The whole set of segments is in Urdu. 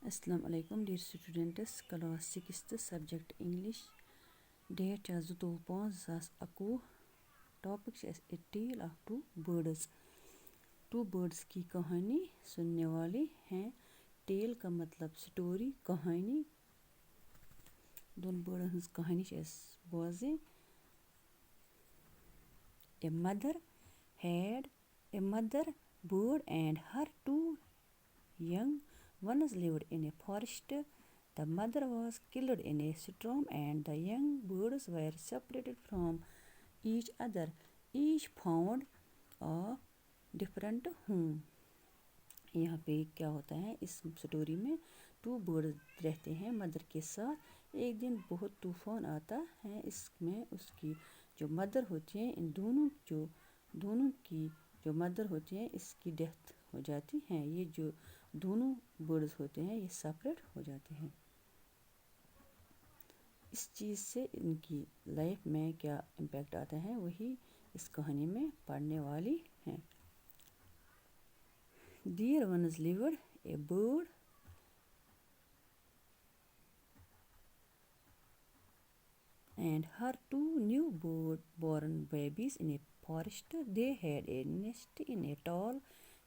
Assalamu alaikum dear students, class 6th subject English, date چھِ 22/5/2021, topic چھِ اَسہِ A Tale of Two Birds. Two birds کی کہانی سننے والے ہیں. ٹیل کا مطلب سٹوری، کہانی. دون بٲڈن ہٕنٛز کہانی چھِ اَسہِ بوزٕنۍ. A mother had a mother bird and her two young ones lived in a forest. The mother was killed in a storm and the young birds were separated from each other. Each found a different home. یہاں پہ کیا ہوتا ہے اس سٹوری میں؟ ٹو برڈز رہتے ہیں مدر کے ساتھ. ایک دن بہت طوفان آتا ہے. اس میں اس کی جو مدر ہوتی ہیں، ان دونوں کی جو مدر ہوتی ہیں اس کی ڈیتھ ہو جاتی ہیں. یہ جو دونوں برڈز ہوتے ہیں یہ سپریٹ ہو جاتے ہیں. اس چیز سے ان کی لائف میں کیا امپیکٹ آتا ہے وہی اس کہانی میں پڑھنے والی ہیں. Dear ones lived a bird and her two newborn babies in a forest. They had a nest in a tall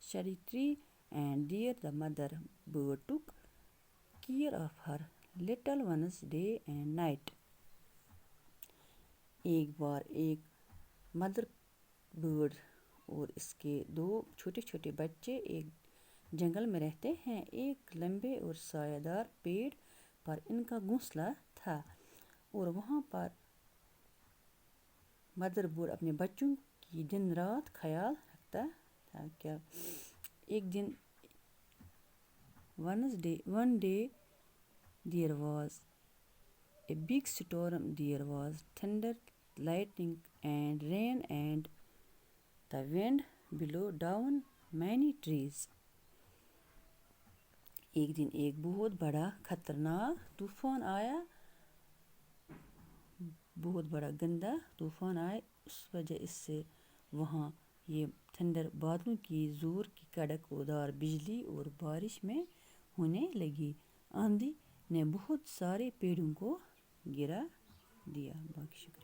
cherry tree, and there the mother bird took care of her little ones day and night. ایک بار ایک مدر برڈ اور اس کے دو چھوٹے چھوٹے بچے ایک جنگل میں رہتے ہیں. ایک لمبے اور سایہ دار پیڑ پر ان کا گھونسلہ تھا اور وہاں پر مدر برڈ اپنے بچوں کی دن رات خیال رکھتا تھا. کیا ایک دن one day there was a big storm. There was thunder, lightning and rain, and the wind blew down many trees. ایک دن ایک بہت بڑا خطرناک طوفان آیا. بہت بڑا گندا طوفان آیا. اس وجہ سے وہاں یہ تھنڈر بادلوں کی زور کی کڑک دار بجلی اور بارش میں ہونے لگی. آندھی نے بہت سارے پیڑوں کو گرا دیا. باقی شکریہ.